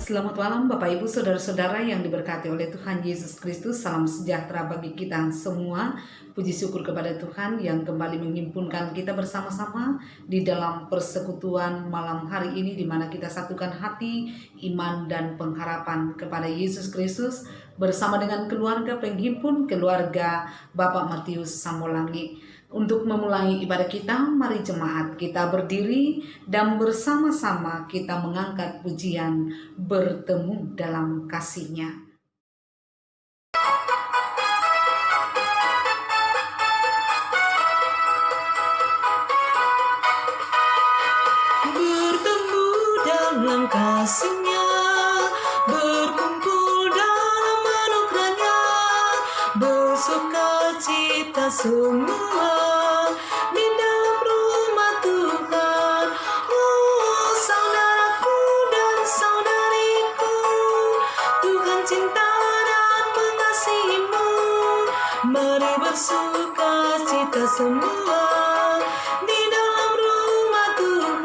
Selamat malam Bapak Ibu Saudara-saudara yang diberkati oleh Tuhan Yesus Kristus. Salam sejahtera bagi kita semua. Puji syukur kepada Tuhan yang kembali menghimpunkan kita bersama-sama di dalam persekutuan malam hari ini, di mana kita satukan hati, iman dan pengharapan kepada Yesus Kristus bersama dengan keluarga penghimpun, keluarga Bapak Matius Sambolangi. Untuk memulai ibadah kita, mari jemaat kita berdiri dan bersama-sama kita mengangkat pujian bertemu dalam kasih-Nya. Bertemu dalam kasih-Nya, berkumpul dalam anugerah-Nya, bersuka cita semua di dalam rumah Tuhan. Oh saudaraku dan saudariku, Tuhan cinta dan mengasihimu. Mari bersuka cita semua di dalam rumah Tuhan.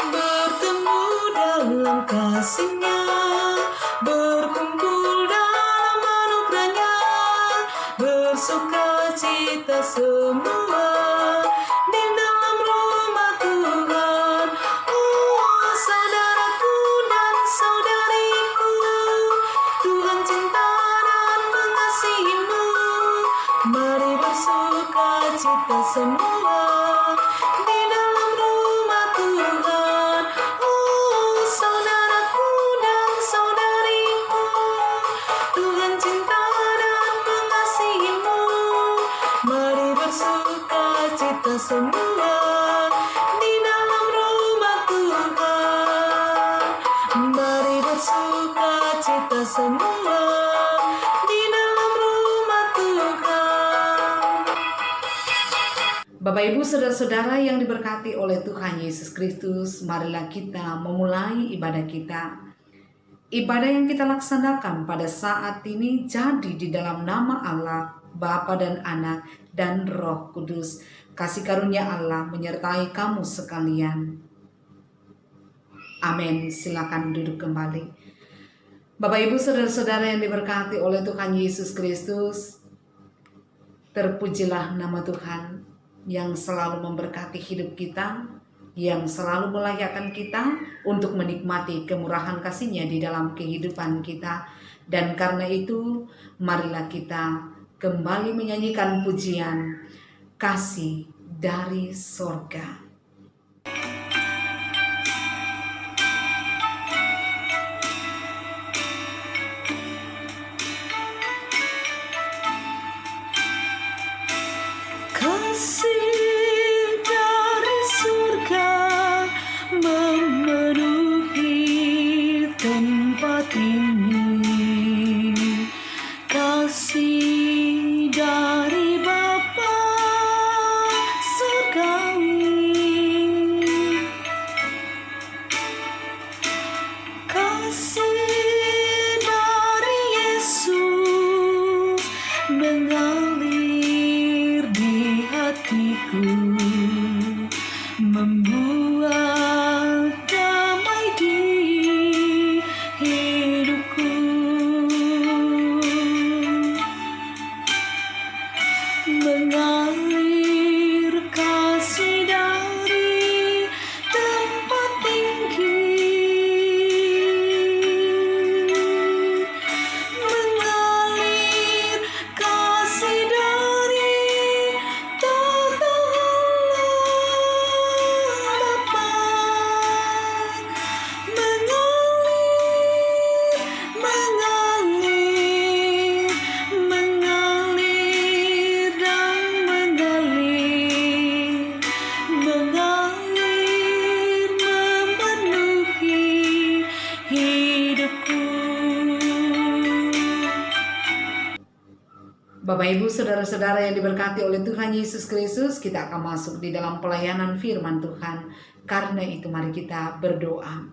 Bertemu dalam kasih-Nya, berkumpul dalam anugerah-Nya, bersuka cita semua di dalam rumah Tuhan. Oh saudaraku dan saudariku, Tuhan cinta dan mengasihimu. Mari bersuka cita semua di dalam rumah Tuhan. Oh saudaraku dan saudariku, Tuhan cinta dan mengasihimu. Mari bersuka cita semua di dalam rumah Tuhan. Mari bersuka cita semua di dalam rumah Tuhan. Bapak Ibu Saudara-saudara yang diberkati oleh Tuhan Yesus Kristus, marilah kita memulai ibadah kita. Ibadah yang kita laksanakan pada saat ini jadi di dalam nama Allah, Bapa dan Anak dan Roh Kudus. Kasih karunia Allah menyertai kamu sekalian. Amin. Silakan duduk kembali. Bapak Ibu Saudara-saudara yang diberkati oleh Tuhan Yesus Kristus, terpujilah nama Tuhan yang selalu memberkati hidup kita, yang selalu melayakkan kita untuk menikmati kemurahan kasih-Nya di dalam kehidupan kita. Dan karena itu, marilah kita kembali menyanyikan pujian Kasih dari Sorga. Kasih dari surga memenuhi tempat ini. Kasih dari Bapa surgawi Bapak Ibu saudara-saudara yang diberkati oleh Tuhan Yesus Kristus, kita akan masuk di dalam pelayanan firman Tuhan. Karena itu mari kita berdoa.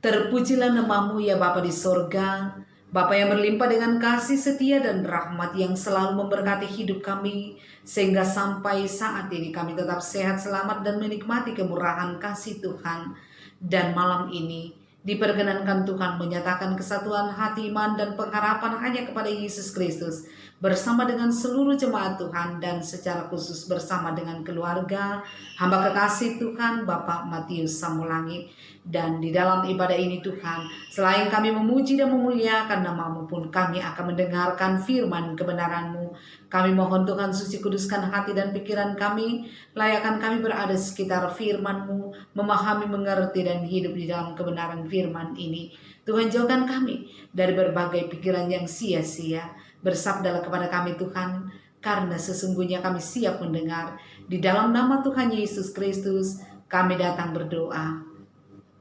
Terpujilah namamu ya Bapa di sorga, Bapa yang berlimpah dengan kasih setia dan rahmat yang selalu memberkati hidup kami, sehingga sampai saat ini kami tetap sehat, selamat, dan menikmati kemurahan kasih Tuhan. Dan malam ini diperkenankan Tuhan menyatakan kesatuan hati, iman, dan pengharapan hanya kepada Yesus Kristus bersama dengan seluruh jemaat Tuhan dan secara khusus bersama dengan keluarga hamba kekasih Tuhan Bapak Matius Samulangit. Dan di dalam ibadah ini Tuhan, selain kami memuji dan memuliakan namamu pun kami akan mendengarkan firman kebenaran-Mu. Kami mohon Tuhan suci kuduskan hati dan pikiran kami, layakkan kami berada sekitar firman-Mu, memahami, mengerti, dan hidup di dalam kebenaran firman ini. Tuhan, jauhkan kami dari berbagai pikiran yang sia-sia. Bersabdalah kepada kami Tuhan, karena sesungguhnya kami siap mendengar. Di dalam nama Tuhan Yesus Kristus kami datang berdoa.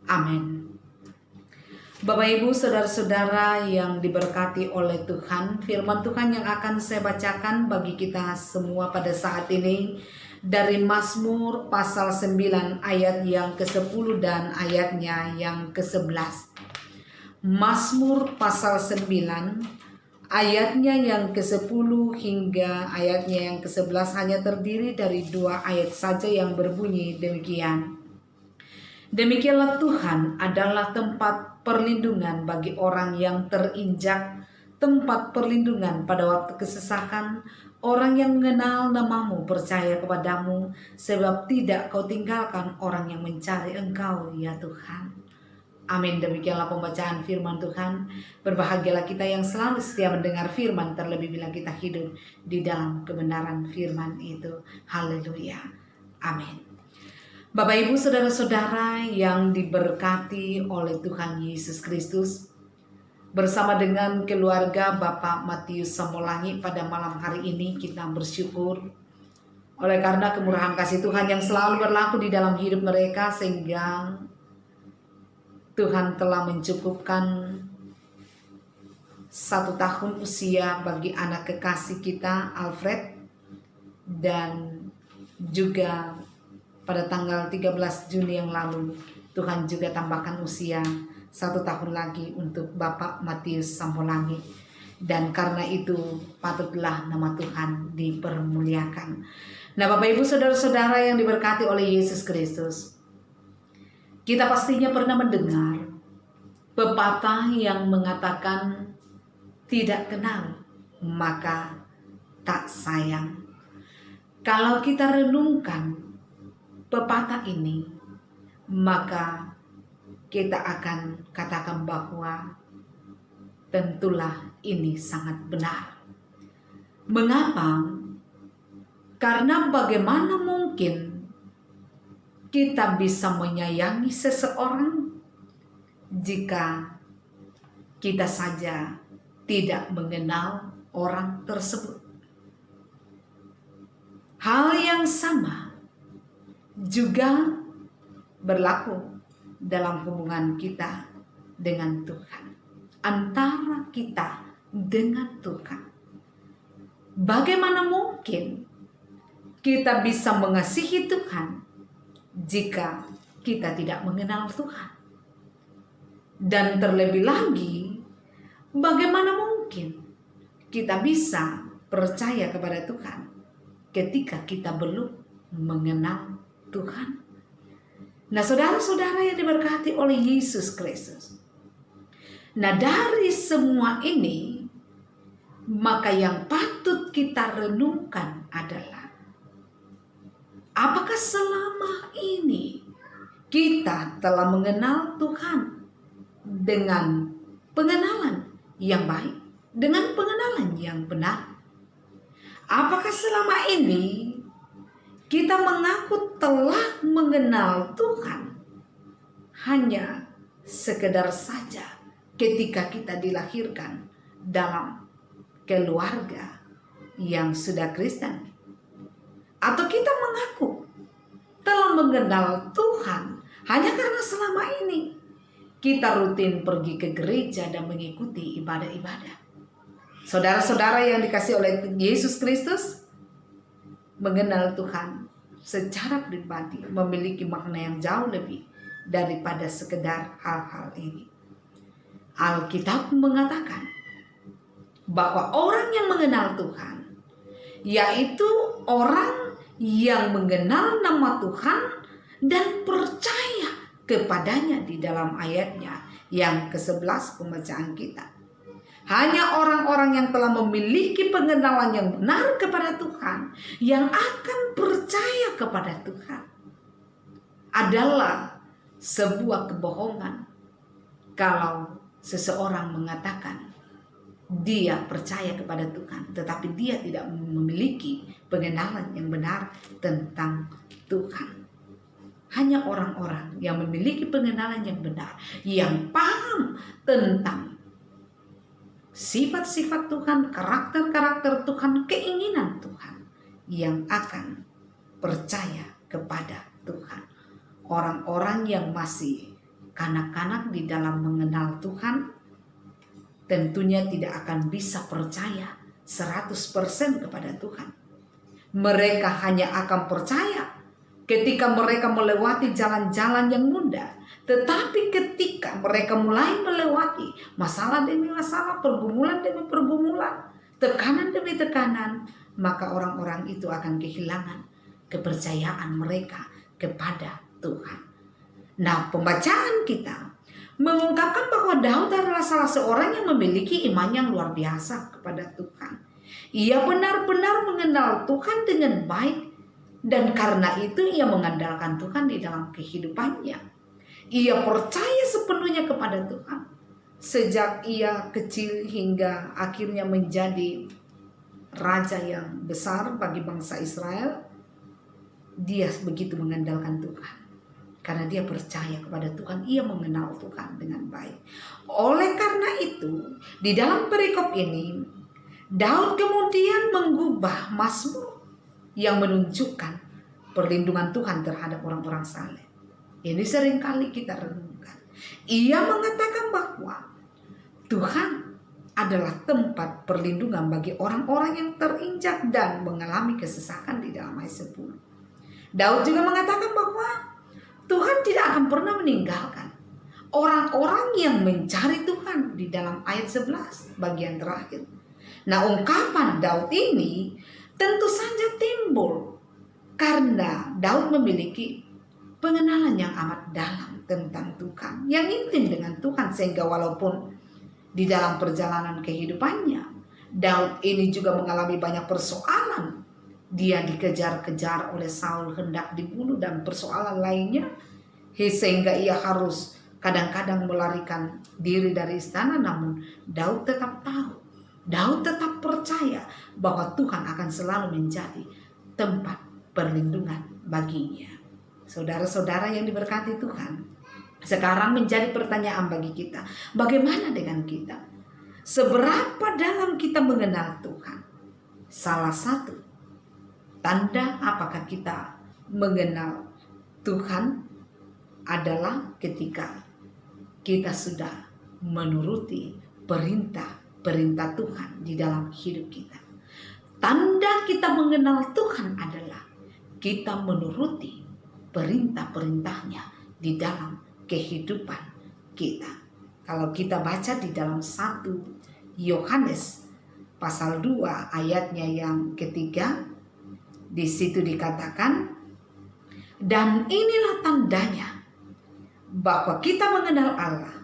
Amin. Bapak Ibu saudara-saudara yang diberkati oleh Tuhan, firman Tuhan yang akan saya bacakan bagi kita semua pada saat ini dari Mazmur pasal 9 ayat yang ke-10 dan ayatnya yang ke-11. Mazmur pasal 9 ayatnya yang ke-10 hingga ayatnya yang ke-11 hanya terdiri dari 2 ayat saja yang berbunyi demikian. Demikianlah Tuhan adalah tempat perlindungan bagi orang yang terinjak, tempat perlindungan pada waktu kesesakan. Orang yang mengenal namamu percaya kepadamu, sebab tidak kau tinggalkan orang yang mencari engkau ya Tuhan. Amin. Demikianlah pembacaan firman Tuhan. Berbahagialah kita yang selalu setia mendengar firman, terlebih bila kita hidup di dalam kebenaran firman itu. Haleluya. Amin. Bapak Ibu saudara-saudara yang diberkati oleh Tuhan Yesus Kristus, bersama dengan keluarga Bapak Matius Samulangit pada malam hari ini kita bersyukur oleh karena kemurahan kasih Tuhan yang selalu berlaku di dalam hidup mereka, sehingga Tuhan telah mencukupkan 1 tahun usia bagi anak kekasih kita Alfred, dan juga pada tanggal 13 Juni yang lalu Tuhan juga tambahkan usia 1 tahun lagi untuk Bapak Matius Samulangit. Dan karena itu patutlah nama Tuhan dipermuliakan. Nah Bapak Ibu saudara-saudara yang diberkati oleh Yesus Kristus, kita pastinya pernah mendengar pepatah yang mengatakan tidak kenal maka tak sayang. Kalau kita renungkan pepatah ini, maka kita akan katakan bahwa tentulah ini sangat benar. Mengapa? Karena bagaimana mungkin kita bisa menyayangi seseorang jika kita saja tidak mengenal orang tersebut. Hal yang sama juga berlaku dalam hubungan kita dengan Tuhan, antara kita dengan Tuhan. Bagaimana mungkin kita bisa mengasihi Tuhan jika kita tidak mengenal Tuhan? Dan terlebih lagi, bagaimana mungkin kita bisa percaya kepada Tuhan ketika kita belum mengenal Tuhan? Nah saudara-saudara yang diberkati oleh Yesus Kristus, nah dari semua ini, maka yang patut kita renungkan adalah apakah selama ini kita telah mengenal Tuhan dengan pengenalan yang baik, dengan pengenalan yang benar? Apakah selama ini kita mengaku telah mengenal Tuhan hanya sekedar saja ketika kita dilahirkan dalam keluarga yang sudah Kristen? Atau kita mengaku telah mengenal Tuhan hanya karena selama ini kita rutin pergi ke gereja dan mengikuti ibadah-ibadah? Saudara-saudara yang dikasihi oleh Yesus Kristus, mengenal Tuhan secara pribadi memiliki makna yang jauh lebih daripada sekedar hal-hal ini. Alkitab mengatakan bahwa orang yang mengenal Tuhan, yaitu orang yang mengenal nama Tuhan dan percaya kepadanya di dalam ayatnya yang ke-11 pembacaan kita. Hanya orang-orang yang telah memiliki pengenalan yang benar kepada Tuhan yang akan percaya kepada Tuhan. Adalah sebuah kebohongan kalau seseorang mengatakan dia percaya kepada Tuhan, tetapi dia tidak memiliki pengenalan yang benar tentang Tuhan. Hanya orang-orang yang memiliki pengenalan yang benar, yang paham tentang sifat-sifat Tuhan, karakter-karakter Tuhan, keinginan Tuhan, yang akan percaya kepada Tuhan. Orang-orang yang masih kanak-kanak di dalam mengenal Tuhan tentunya tidak akan bisa percaya 100% kepada Tuhan. Mereka hanya akan percaya ketika mereka melewati jalan-jalan yang mudah. Tetapi ketika mereka mulai melewati masalah demi masalah, pergumulan demi pergumulan, tekanan demi tekanan, maka orang-orang itu akan kehilangan kepercayaan mereka kepada Tuhan. Nah, pembacaan kita mengungkapkan bahwa Daud adalah salah seorang yang memiliki iman yang luar biasa kepada Tuhan. Ia benar-benar mengenal Tuhan dengan baik, dan karena itu ia mengandalkan Tuhan di dalam kehidupannya. Ia percaya sepenuhnya kepada Tuhan. Sejak ia kecil hingga akhirnya menjadi raja yang besar bagi bangsa Israel, dia begitu mengandalkan Tuhan. Karena dia percaya kepada Tuhan, ia mengenal Tuhan dengan baik. Oleh karena itu, di dalam perikop ini, Daud kemudian mengubah mazmur yang menunjukkan perlindungan Tuhan terhadap orang-orang saleh. Ini seringkali kita renungkan. Ia mengatakan bahwa Tuhan adalah tempat perlindungan bagi orang-orang yang terinjak dan mengalami kesesakan di dalam ayat 10. Daud juga mengatakan bahwa Tuhan tidak akan pernah meninggalkan orang-orang yang mencari Tuhan di dalam ayat 11 bagian terakhir. Nah, ungkapan Daud ini tentu saja timbul karena Daud memiliki pengenalan yang amat dalam tentang Tuhan, yang intim dengan Tuhan, sehingga walaupun di dalam perjalanan kehidupannya, Daud ini juga mengalami banyak persoalan. Dia dikejar-kejar oleh Saul, hendak dibunuh, dan persoalan lainnya, sehingga ia harus kadang-kadang melarikan diri dari istana. Namun Daud tetap tahu, Daud tetap percaya bahwa Tuhan akan selalu menjadi tempat perlindungan baginya. Saudara-saudara yang diberkati Tuhan, sekarang menjadi pertanyaan bagi kita, bagaimana dengan kita? Seberapa dalam kita mengenal Tuhan? Salah satu tanda apakah kita mengenal Tuhan adalah ketika kita sudah menuruti perintah-perintah Tuhan di dalam hidup kita. Tanda kita mengenal Tuhan adalah kita menuruti perintah-perintahnya di dalam kehidupan kita. Kalau kita baca di dalam 1 Yohanes pasal 2 ayatnya yang ketiga, di situ dikatakan, dan inilah tandanya bahwa kita mengenal Allah,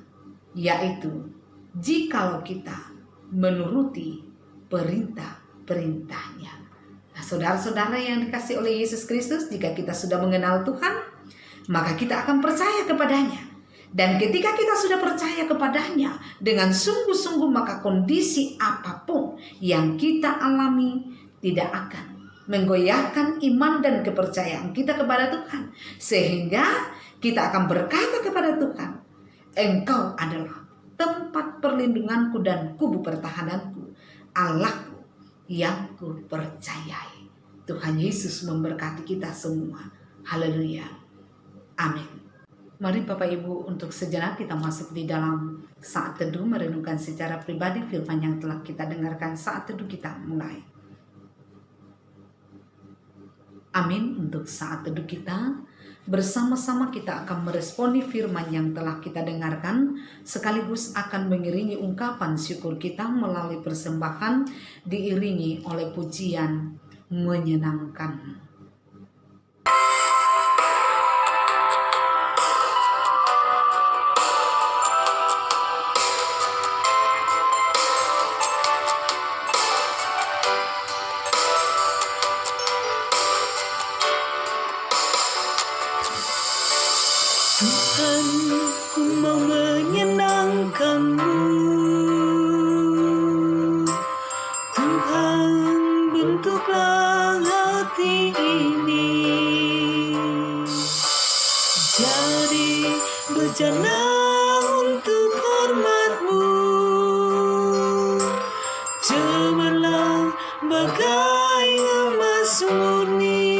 yaitu jikalau kita menuruti perintah-perintahnya. Nah, saudara-saudara yang dikasihi oleh Yesus Kristus, jika kita sudah mengenal Tuhan, maka kita akan percaya kepadanya. Dan ketika kita sudah percaya kepadanya dengan sungguh-sungguh, maka kondisi apapun yang kita alami tidak akan menggoyahkan iman dan kepercayaan kita kepada Tuhan. Sehingga kita akan berkata kepada Tuhan, Engkau adalah tempat perlindunganku dan kubu pertahananku, Allahku yang ku percayai. Tuhan Yesus memberkati kita semua. Haleluya. Amin. Mari Bapak Ibu untuk sejenak kita masuk di dalam saat teduh merenungkan secara pribadi firman yang telah kita dengarkan. Saat teduh kita mulai. Amin. Untuk saat teduh kita bersama-sama kita akan meresponi firman yang telah kita dengarkan sekaligus akan mengiringi ungkapan syukur kita melalui persembahan diiringi oleh pujian menyenangkan. Tuhan, ku mau menyenangkan-Mu. Tuhan, bentuklah hati ini jadi bejana untuk hormat-Mu. Cemerlang bagai emas murni.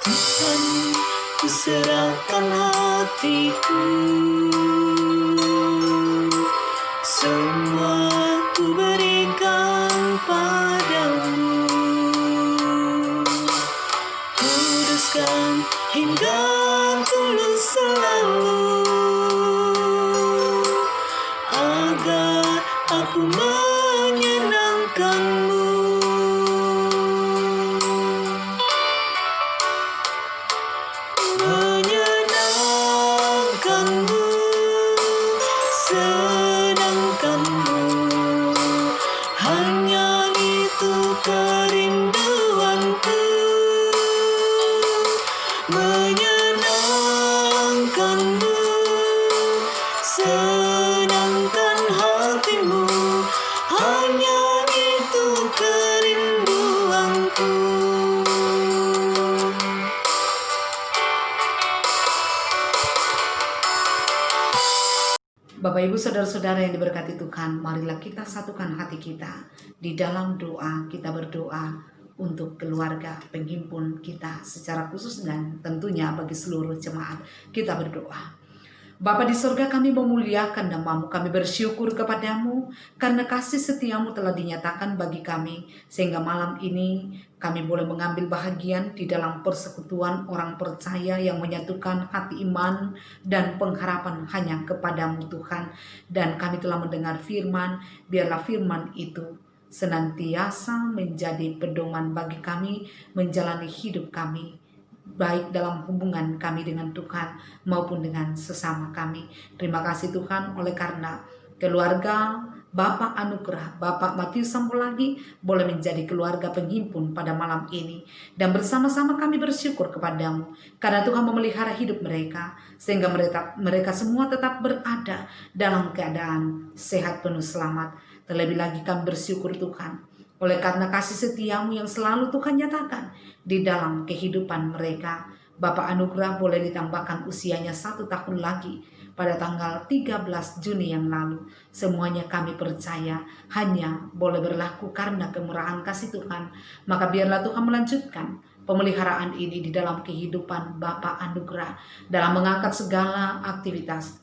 Tuhan, ku serahkan hatiku, semua ku berikan padamu. Kuduskan hingga tulus selalu, agar aku menyenangkan-Mu. Menyenangkan-Mu, senangkan-Mu, hanya itu kerinduanku. Menyenangkan-Mu, senangkan hatimu, hanya itu kerinduanku. Bapak Ibu Saudara-saudara yang diberkati Tuhan, marilah kita satukan hati kita di dalam doa. Kita berdoa untuk keluarga penghimpun kita secara khusus dan tentunya bagi seluruh jemaat. Kita berdoa. Bapa di surga, kami memuliakan nama-Mu, kami bersyukur kepadamu karena kasih setia-Mu telah dinyatakan bagi kami, sehingga malam ini kami boleh mengambil bahagian di dalam persekutuan orang percaya yang menyatukan hati iman dan pengharapan hanya kepadamu Tuhan. Dan kami telah mendengar firman, biarlah firman itu senantiasa menjadi pedoman bagi kami menjalani hidup kami, baik dalam hubungan kami dengan Tuhan maupun dengan sesama kami. Terima kasih Tuhan oleh karena keluarga Bapak Anugerah, Bapak Matius Sambolagi boleh menjadi keluarga penghimpun pada malam ini. Dan bersama-sama kami bersyukur kepadamu karena Tuhan memelihara hidup mereka, sehingga mereka semua tetap berada dalam keadaan sehat penuh selamat. Terlebih lagi kami bersyukur Tuhan oleh karena kasih setiamu yang selalu Tuhan nyatakan di dalam kehidupan mereka. Bapak Anugerah boleh ditambahkan usianya 1 tahun lagi pada tanggal 13 Juni yang lalu. Semuanya kami percaya hanya boleh berlaku karena kemurahan kasih Tuhan. Maka biarlah Tuhan melanjutkan pemeliharaan ini di dalam kehidupan Bapak Anugerah, dalam mengangkat segala aktivitas,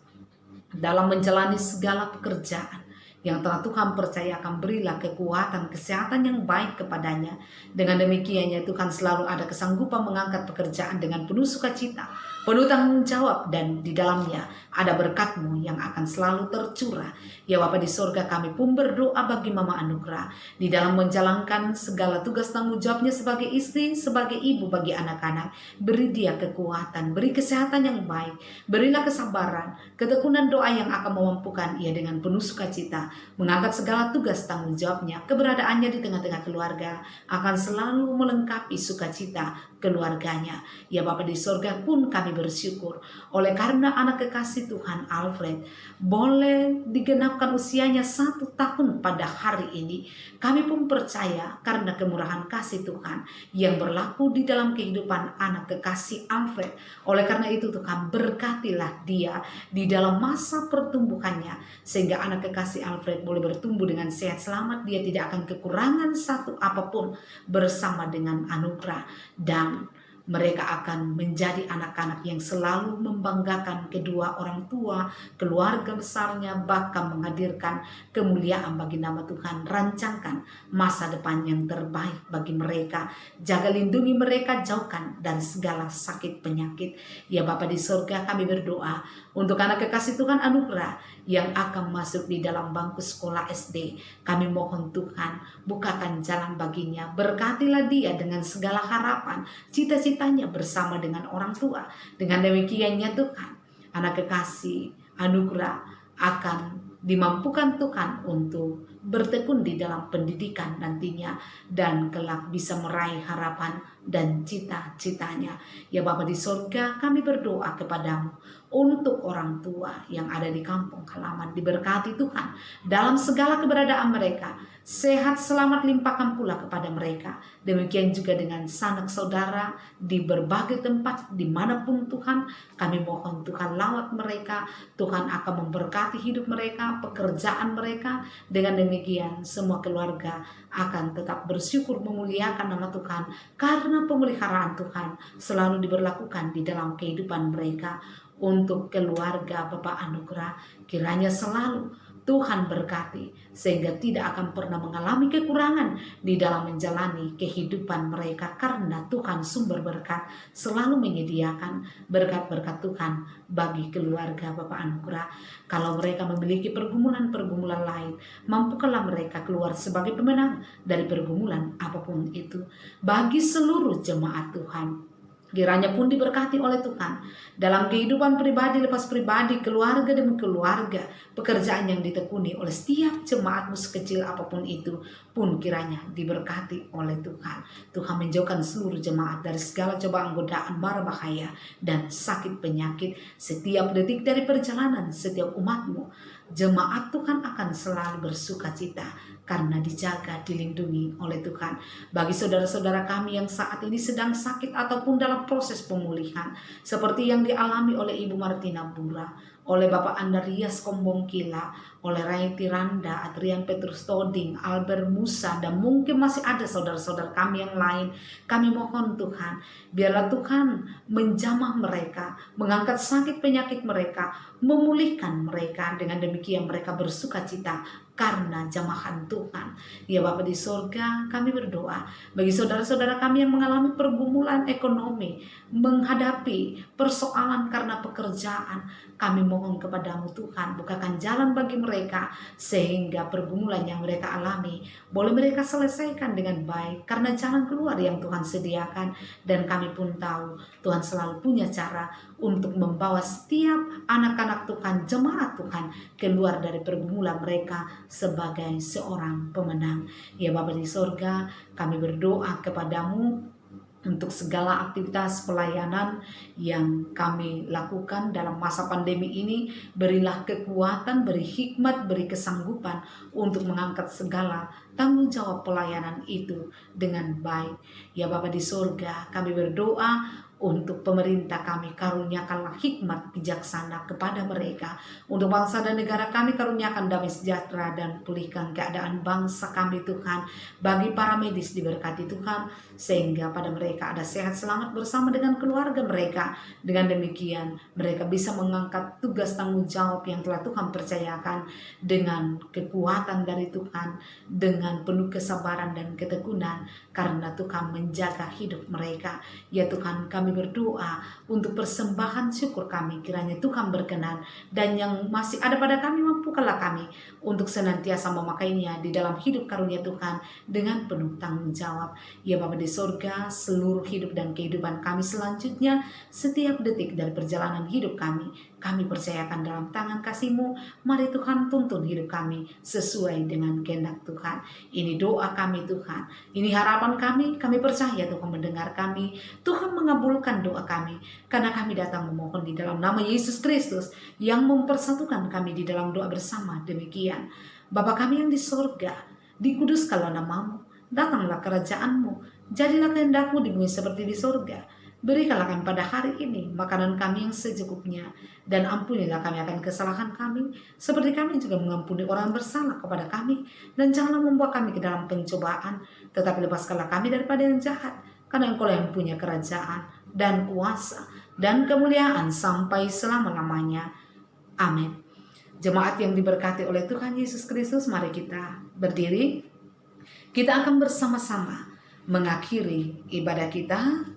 dalam menjalani segala pekerjaan yang telah Tuhan percayakan. Berilah kekuatan, kesehatan yang baik kepadanya. Dengan demikiannya Tuhan selalu ada kesanggupan mengangkat pekerjaan dengan penuh sukacita, penuh tanggung jawab, dan di dalamnya ada berkat-Mu yang akan selalu tercurah. Ya Bapa di surga, kami pun berdoa bagi Mama Anugerah di dalam menjalankan segala tugas tanggung jawabnya sebagai istri, sebagai ibu bagi anak-anak. Beri dia kekuatan, beri kesehatan yang baik, berilah kesabaran, ketekunan doa yang akan memampukan ia dengan penuh sukacita mengangkat segala tugas tanggung jawabnya. Keberadaannya di tengah-tengah keluarga akan selalu melengkapi sukacita keluarganya. Ya Bapa di surga, pun kami bersyukur oleh karena anak kekasih Tuhan Alfred boleh digenapkan usianya 1 tahun pada hari ini. Kami pun percaya karena kemurahan kasih Tuhan yang berlaku di dalam kehidupan anak kekasih Alfred. Oleh karena itu Tuhan, berkatilah dia di dalam masa pertumbuhannya, sehingga anak kekasih Alfred Alfred boleh bertumbuh dengan sehat selamat. Dia tidak akan kekurangan satu apapun bersama dengan anugerah. Dan mereka akan menjadi anak-anak yang selalu membanggakan kedua orang tua, keluarga besarnya, bahkan menghadirkan kemuliaan bagi nama Tuhan. Rancangkan masa depan yang terbaik bagi mereka. Jaga lindungi mereka, jauhkan dari segala sakit penyakit. Ya Bapa di surga, kami berdoa untuk anak kekasih Tuhan anugerah yang akan masuk di dalam bangku sekolah SD. Kami mohon Tuhan, bukakan jalan baginya. Berkatilah dia dengan segala harapan, cita-citanya bersama dengan orang tua. Dengan demikiannya Tuhan, anak kekasih anugerah akan dimampukan Tuhan untuk bertekun di dalam pendidikan nantinya dan kelak bisa meraih harapan dan cita-citanya. Ya Bapa di surga, kami berdoa kepadamu untuk orang tua yang ada di kampung halaman. Diberkati Tuhan dalam segala keberadaan mereka. Sehat selamat limpahkan pula kepada mereka. Demikian juga dengan sanak saudara di berbagai tempat dimanapun Tuhan. Kami mohon Tuhan lawat mereka. Tuhan akan memberkati hidup mereka, pekerjaan mereka. Dengan demikian semua keluarga akan tetap bersyukur memuliakan nama Tuhan. Karena pemeliharaan Tuhan selalu diberlakukan di dalam kehidupan mereka. Untuk keluarga Bapak Anugerah, kiranya selalu Tuhan berkati sehingga tidak akan pernah mengalami kekurangan di dalam menjalani kehidupan mereka, karena Tuhan sumber berkat selalu menyediakan berkat-berkat Tuhan bagi keluarga Bapak Anugerah. Kalau mereka memiliki pergumulan-pergumulan lain, mampukanlah mereka keluar sebagai pemenang dari pergumulan apapun itu. Bagi seluruh jemaat Tuhan, kiranya pun diberkati oleh Tuhan dalam kehidupan pribadi lepas pribadi, keluarga demi keluarga, pekerjaan yang ditekuni oleh setiap jemaatmu sekecil apapun itu pun kiranya diberkati oleh Tuhan. Tuhan menjauhkan seluruh jemaat dari segala cobaan, godaan, mara bahaya, dan sakit penyakit. Setiap detik dari perjalanan setiap umatmu, jemaat Tuhan akan selalu bersuka cita karena dijaga, dilindungi oleh Tuhan. Bagi saudara-saudara kami yang saat ini sedang sakit ataupun dalam proses pemulihan, seperti yang dialami oleh Ibu Martina Bura, oleh Bapak Andarias Kombongkila, oleh Raiti Randa, Adrian Petrus Toding, Albert Musa, dan mungkin masih ada saudara-saudara kami yang lain. Kami mohon Tuhan, biarlah Tuhan menjamah mereka, mengangkat sakit penyakit mereka, memulihkan mereka. Dengan demikian mereka bersuka cita karena jamahan Tuhan. Ya Bapa di surga, kami berdoa bagi saudara-saudara kami yang mengalami pergumulan ekonomi, menghadapi persoalan karena pekerjaan. Kami mohon kepadamu Tuhan, bukakan jalan bagi mereka sehingga pergumulan yang mereka alami boleh mereka selesaikan dengan baik karena jalan keluar yang Tuhan sediakan. Dan kami pun tahu Tuhan selalu punya cara untuk membawa setiap anak-anak Tuhan, jemaat Tuhan, keluar dari pergumulan mereka sebagai seorang pemenang. Ya Bapa di surga, kami berdoa kepadamu untuk segala aktivitas pelayanan yang kami lakukan dalam masa pandemi ini. Berilah kekuatan, beri hikmat, beri kesanggupan untuk mengangkat segala tanggung jawab pelayanan itu dengan baik. Ya Bapa di surga, kami berdoa untuk pemerintah kami, karuniakanlah hikmat bijaksana kepada mereka. Untuk bangsa dan negara kami, karuniakan damai sejahtera dan pulihkan keadaan bangsa kami Tuhan. Bagi para medis diberkati Tuhan, sehingga pada mereka ada sehat selamat bersama dengan keluarga mereka. Dengan demikian mereka bisa mengangkat tugas tanggung jawab yang telah Tuhan percayakan dengan kekuatan dari Tuhan, dengan penuh kesabaran dan ketekunan, karena Tuhan menjaga hidup mereka. Ya Tuhan, kami berdoa untuk persembahan syukur kami, kiranya Tuhan berkenan, dan yang masih ada pada kami, mampukanlah kami untuk senantiasa memakainya di dalam hidup karunia Tuhan dengan penuh tanggung jawab. Ya Bapa di surga, seluruh hidup dan kehidupan kami selanjutnya, setiap detik dari perjalanan hidup kami percayakan dalam tangan kasih-Mu. Mari Tuhan tuntun hidup kami sesuai dengan kehendak Tuhan. Ini doa kami Tuhan, ini harapan kami percaya Tuhan mendengar kami, Tuhan mengabulkan doa kami, karena kami datang memohon di dalam nama Yesus Kristus yang mempersatukan kami di dalam doa bersama. Demikian, Bapa kami yang di surga, dikuduskanlah nama-Mu, datanglah kerajaan-Mu, jadilah kehendak-Mu di bumi seperti di surga. Berikanlah kami pada hari ini makanan kami yang secukupnya, dan ampunilah kami akan kesalahan kami, seperti kami juga mengampuni orang bersalah kepada kami. Dan janganlah membawa kami ke dalam pencobaan, tetapi lepaskanlah kami daripada yang jahat, karena Engkau yang punya kerajaan, dan kuasa, dan kemuliaan sampai selama-lamanya. Amin. Jemaat yang diberkati oleh Tuhan Yesus Kristus, mari kita berdiri. Kita akan bersama-sama mengakhiri ibadah kita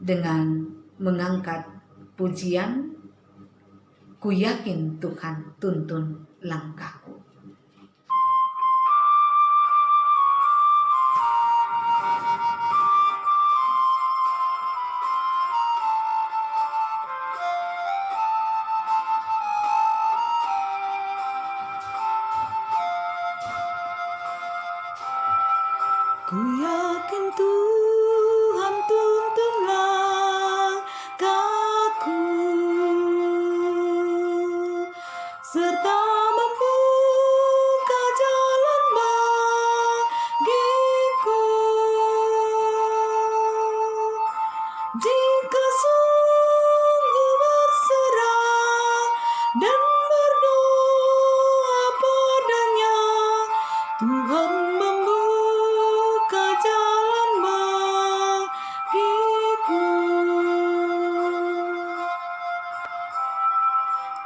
dengan mengangkat pujian, ku yakin Tuhan tuntun langkahku. Ku yakin Tuhan tuntun langkahku, serta membuka jalan bagiku. Jika sungguh berserah dan berdoa padanya, Tuhan membuka jalan bagiku.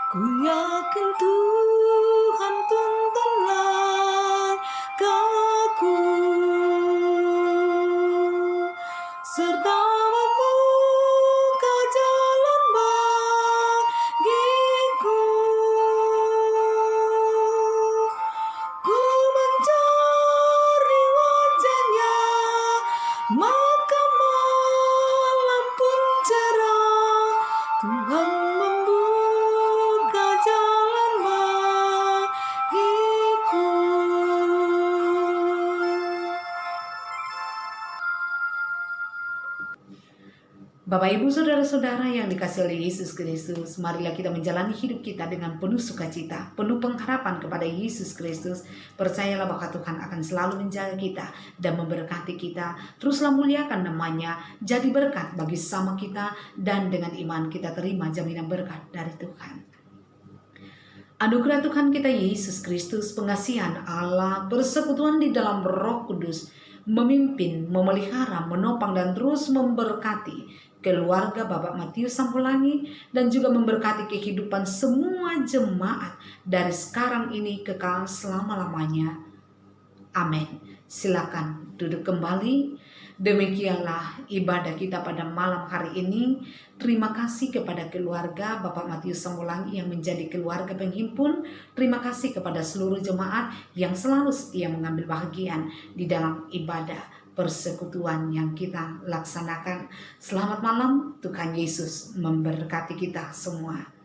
Ku yakin Tuhan tuntun langkahku, serta membuka jalan bagiku. Ku mencari wajahnya, maka malam pun cerah. Tuhan membuka jalan bagiku. Bapak, Ibu, Saudara-saudara yang dikasihi oleh Yesus Kristus, marilah kita menjalani hidup kita dengan penuh sukacita, penuh pengharapan kepada Yesus Kristus. Percayalah bahwa Tuhan akan selalu menjaga kita dan memberkati kita. Teruslah muliakan namanya, jadi berkat bagi sesama kita, dan dengan iman kita terima jaminan berkat dari Tuhan. Anugerah Tuhan kita Yesus Kristus, pengasihan Allah, persekutuan di dalam Roh Kudus, memimpin, memelihara, menopang, dan terus memberkati keluarga Bapak Matius Sampulangi, dan juga memberkati kehidupan semua jemaat dari sekarang ini kekal selama-lamanya. Amin. Silakan duduk kembali. Demikianlah ibadah kita pada malam hari ini. Terima kasih kepada keluarga Bapak Matius Sampulangi yang menjadi keluarga penghimpun. Terima kasih kepada seluruh jemaat yang selalu setia mengambil bagian di dalam ibadah persekutuan yang kita laksanakan. Selamat malam, Tuhan Yesus memberkati kita semua.